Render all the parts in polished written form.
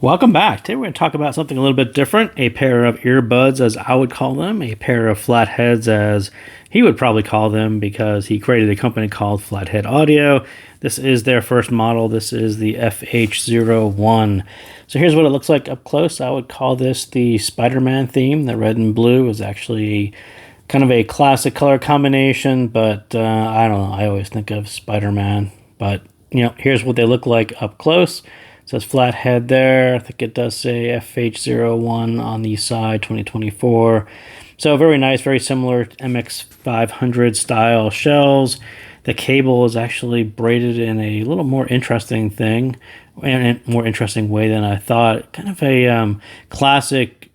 Welcome back. Today we're going to talk about something a little bit different. A pair of earbuds, as I would call them, a pair of flatheads, as he would probably call them, because he created a company called Flathead Audio. This is their first model. This is the FH-01. So here's what it looks like up close. I would call this the Spider-Man theme. The red and blue is actually kind of a classic color combination, but I don't know. I always think of Spider-Man. But, here's what they look like up close. It says Flathead there. I think it does say FH-01 on the side, 2024. So very nice, very similar to MX500 style shells. The cable is actually braided in a little more interesting thing, and a more interesting way than I thought. Kind of a classic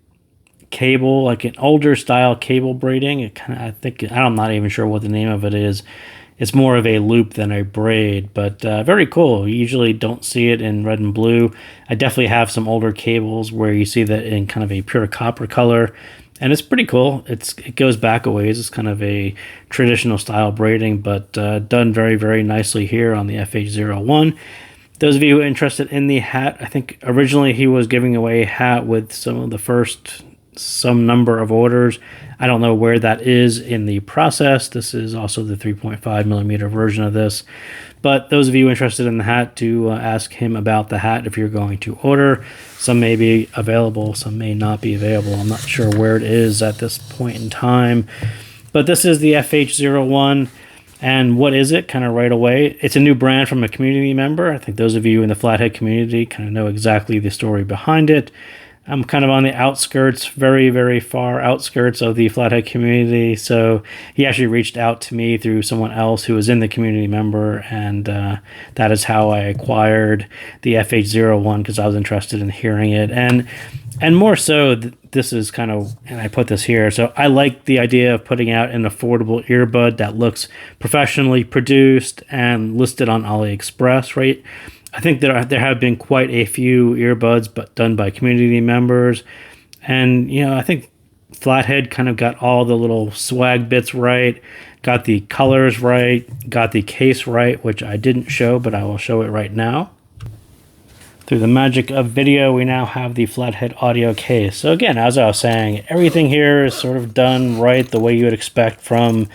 cable, like an older style cable braiding. I'm not even sure what the name of it is. It's more of a loop than a braid, but very cool. You usually don't see it in red and blue. I definitely have some older cables where you see that in kind of a pure copper color, and it's pretty cool. It goes back a ways. It's kind of a traditional style braiding, but done very, very nicely here on the FH-01. Those of you who are interested in the hat, I think originally he was giving away a hat with some number of orders. I don't know where that is in the process. This is also the 3.5 millimeter version of this. But those of you interested in the hat, do ask him about the hat if you're going to order. Some may be available, some may not be available. I'm not sure where it is at this point in time. But this is the FH-01. And what is it? Kind of right away. It's a new brand from a community member. I think those of you in the Flathead community kind of know exactly the story behind it. I'm kind of on the outskirts, very, very far outskirts of the Flathead community. So he actually reached out to me through someone else who was in the community member. And that is how I acquired the FH-01, because I was interested in hearing it. And more so, this is kind of, and I put this here. So I like the idea of putting out an affordable earbud that looks professionally produced and listed on AliExpress, right? I think there have been quite a few earbuds but done by community members. And, I think Flathead kind of got all the little swag bits right, got the colors right, got the case right, which I didn't show, but I will show it right now. Through the magic of video, we now have the Flathead audio case. So again, as I was saying, everything here is sort of done right the way you would expect from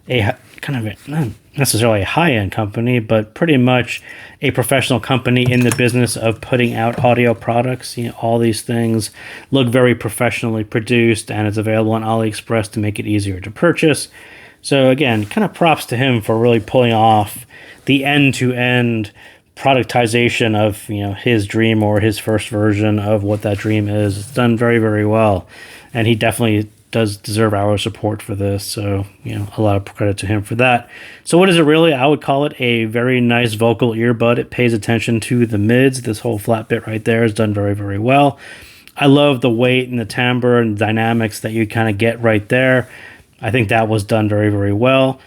a kind of not necessarily a high-end company, but pretty much a professional company in the business of putting out audio products. All these things look very professionally produced, and it's available on AliExpress to make it easier to purchase. So again, kind of props to him for really pulling off the end-to-end productization of his dream, or his first version of what that dream is. It's done very, very well, and he definitely does deserve our support for this. So a lot of credit to him for that. So what is it really? I would call it a very nice vocal earbud. It pays attention to the mids. This whole flat bit right there is done very, very well. I love the weight and the timbre and dynamics that you kind of get right there. I think that was done very, very well.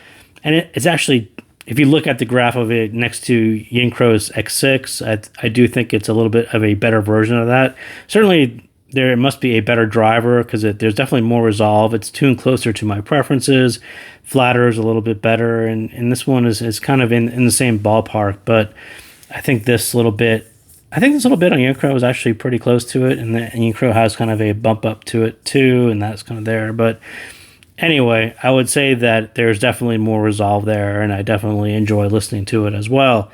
And it's actually, if you look at the graph of it next to Yincro's X6, I do think it's a little bit of a better version of that. Certainly, there must be a better driver, because there's definitely more resolve. It's tuned closer to my preferences. Flatter is a little bit better, and this one is kind of in the same ballpark. But I think this little bit on Yincro is actually pretty close to it, and Yincro has kind of a bump up to it too, and that's kind of there. But anyway, I would say that there's definitely more resolve there, and I definitely enjoy listening to it as well.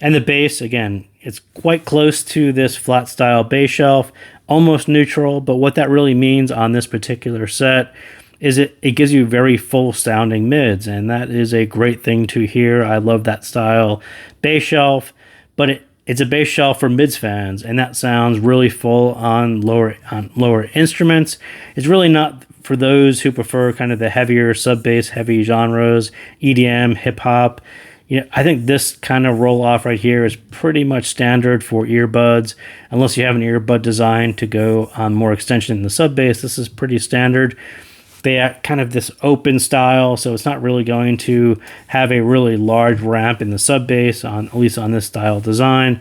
And the bass, again, it's quite close to this flat style bass shelf, almost neutral, but what that really means on this particular set is it gives you very full sounding mids, and that is a great thing to hear. I love that style bass shelf, but it's a bass shelf for mids fans, and that sounds really full on lower instruments. It's really not for those who prefer kind of the heavier sub-bass heavy genres, EDM, hip hop. I think this kind of roll-off right here is pretty much standard for earbuds. Unless you have an earbud designed to go on more extension in the sub-bass, this is pretty standard. They have kind of this open style, so it's not really going to have a really large ramp in the sub-bass, at least on this style design.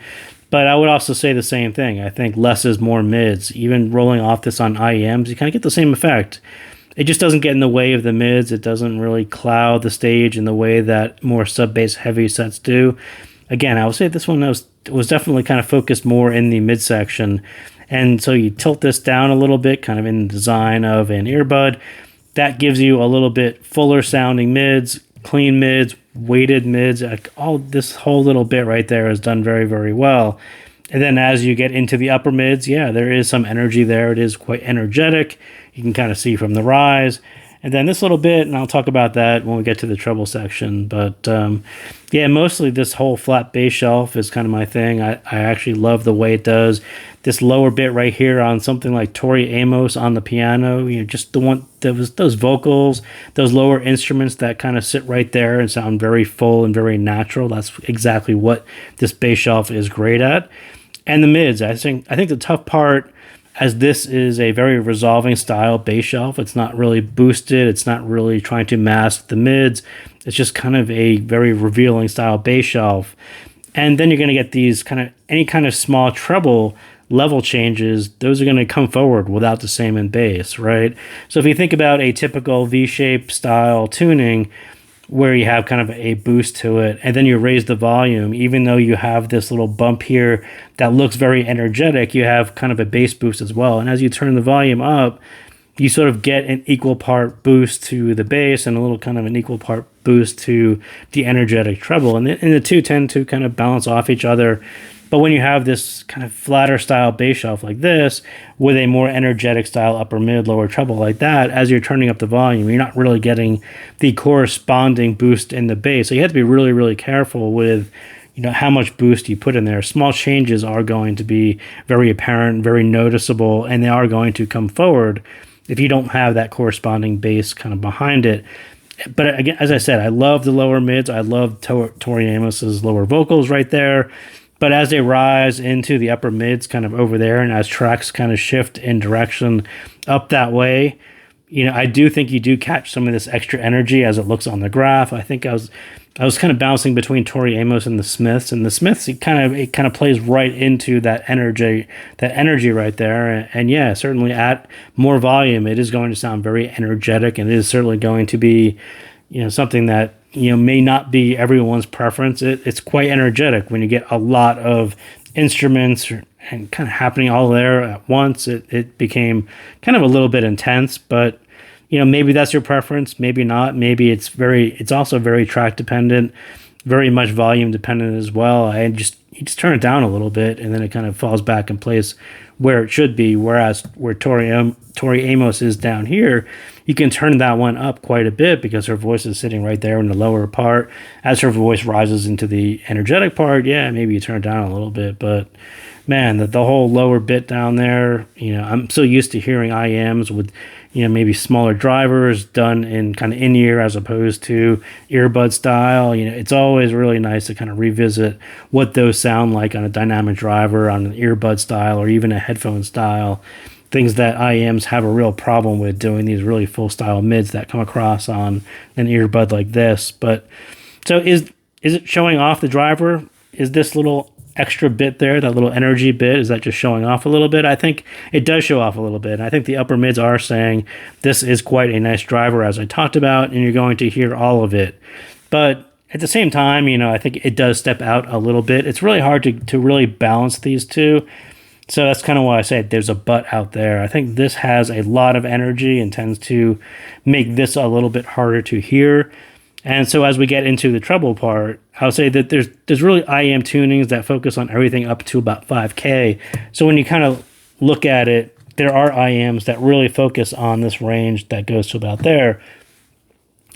But I would also say the same thing. I think less is more mids. Even rolling off this on IEMs, you kind of get the same effect. It just doesn't get in the way of the mids. It doesn't really cloud the stage in the way that more sub-bass heavy sets do. Again, I would say this one was definitely kind of focused more in the midsection. And so you tilt this down a little bit, kind of in the design of an earbud. That gives you a little bit fuller sounding mids, clean mids, weighted mids. All this whole little bit right there is done very, very well. And then as you get into the upper mids, yeah, there is some energy there. It is quite energetic. You can kind of see from the rise. And then this little bit, and I'll talk about that when we get to the treble section. But yeah, mostly this whole flat bass shelf is kind of my thing. I actually love the way it does. This lower bit right here on something like Tori Amos on the piano, just the one, those vocals, those lower instruments that kind of sit right there and sound very full and very natural. That's exactly what this bass shelf is great at. And the mids, I think the tough part, as this is a very resolving style bass shelf, it's not really boosted, it's not really trying to mask the mids, it's just kind of a very revealing style bass shelf. And then you're going to get these any kind of small treble level changes, those are going to come forward without the same in bass, right? So if you think about a typical V-shape style tuning, where you have kind of a boost to it, and then you raise the volume, even though you have this little bump here that looks very energetic, you have kind of a bass boost as well. And as you turn the volume up, you sort of get an equal part boost to the bass and a little kind of an equal part boost to the energetic treble. And the two tend to kind of balance off each other. But when you have this kind of flatter style bass shelf like this, with a more energetic style upper mid, lower treble like that, as you're turning up the volume, you're not really getting the corresponding boost in the bass. So you have to be really, really careful with how much boost you put in there. Small changes are going to be very apparent, very noticeable, and they are going to come forward if you don't have that corresponding bass kind of behind it. But again, as I said, I love the lower mids. I love Tori Amos's lower vocals right there. But as they rise into the upper mids kind of over there, and as tracks kind of shift in direction up that way, I do think you do catch some of this extra energy as it looks on the graph. I think I was kind of bouncing between Tori Amos and the Smiths, and the Smiths it kind of plays right into that energy right there. And yeah, certainly at more volume, it is going to sound very energetic, and it is certainly going to be something that may not be everyone's preference. It's quite energetic when you get a lot of instruments and kind of happening all there at once. It became kind of a little bit intense, but maybe that's your preference, maybe not. Maybe it's also very track dependent, very much volume dependent as well. You just turn it down a little bit, and then it kind of falls back in place where it should be. Whereas where Tori Amos is down here, you can turn that one up quite a bit because her voice is sitting right there in the lower part. As her voice rises into the energetic part, yeah, maybe you turn it down a little bit. But man, the whole lower bit down there, I'm so used to hearing IMs with maybe smaller drivers done in kind of in-ear as opposed to earbud style. It's always really nice to kind of revisit what those sound like on a dynamic driver, on an earbud style, or even a headphone style. Things that IMs have a real problem with, doing these really full style mids that come across on an earbud like this. But so is it showing off the driver? Is this little extra bit there, that little energy bit, is that just showing off a little bit? I think it does show off a little bit. I think the upper mids are saying this is quite a nice driver, as I talked about, and you're going to hear all of it. But at the same time, I think it does step out a little bit. It's really hard to really balance these two. So that's kind of why I say there's a but out there. I think this has a lot of energy and tends to make this a little bit harder to hear. And so as we get into the treble part, I'll say that there's really IM tunings that focus on everything up to about 5K. So when you kind of look at it, there are IMs that really focus on this range that goes to about there.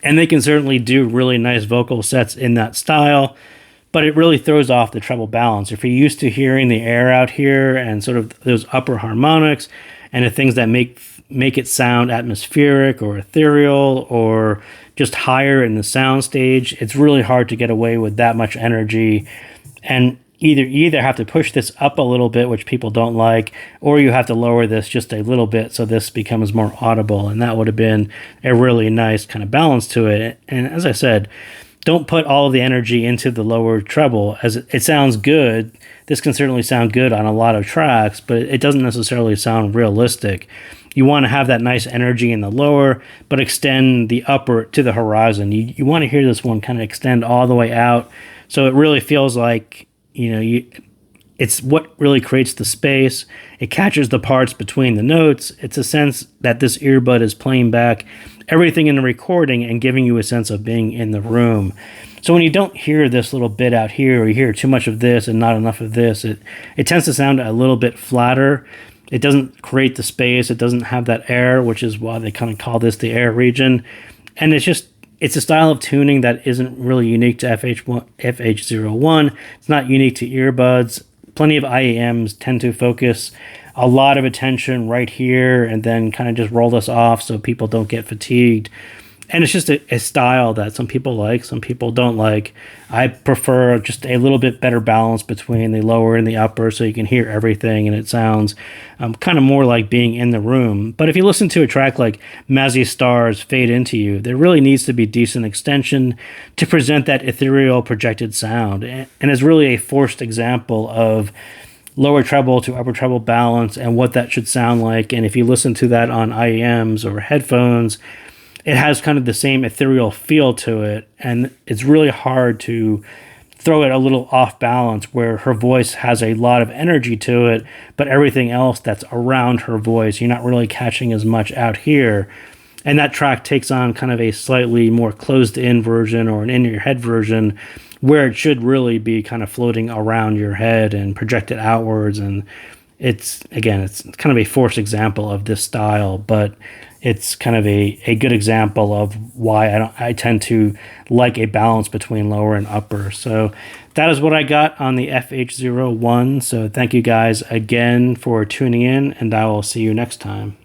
And they can certainly do really nice vocal sets in that style, but it really throws off the treble balance. If you're used to hearing the air out here and sort of those upper harmonics and the things that make it sound atmospheric or ethereal or just higher in the sound stage, it's really hard to get away with that much energy. And you either have to push this up a little bit, which people don't like, or you have to lower this just a little bit so this becomes more audible. And that would have been a really nice kind of balance to it. And as I said, don't put all of the energy into the lower treble. As it sounds good, this can certainly sound good on a lot of tracks, but it doesn't necessarily sound realistic. You want to have that nice energy in the lower, but extend the upper to the horizon. You want to hear this one kind of extend all the way out, so it really feels like It's what really creates the space. It catches the parts between the notes. It's a sense that this earbud is playing back everything in the recording and giving you a sense of being in the room. So when you don't hear this little bit out here, or you hear too much of this and not enough of this, it tends to sound a little bit flatter. It doesn't create the space. It doesn't have that air, which is why they kind of call this the air region. And it's a style of tuning that isn't really unique to FH-01. It's not unique to earbuds. Plenty of IEMs tend to focus a lot of attention right here and then kind of just roll this off so people don't get fatigued. And it's just a style that some people like, some people don't like. I prefer just a little bit better balance between the lower and the upper so you can hear everything and it sounds kind of more like being in the room. But if you listen to a track like Mazzy Star's Fade Into You, there really needs to be decent extension to present that ethereal projected sound. And it's really a forced example of lower treble to upper treble balance and what that should sound like. And if you listen to that on IEMs or headphones, it has kind of the same ethereal feel to it, and it's really hard to throw it a little off balance where her voice has a lot of energy to it, but everything else that's around her voice, you're not really catching as much out here. And that track takes on kind of a slightly more closed-in version or an in-your-head version where it should really be kind of floating around your head and projected outwards. And it's kind of a forced example of this style, but it's kind of a good example of why I tend to like a balance between lower and upper. So that is what I got on the FH-01. So thank you guys again for tuning in, and I will see you next time.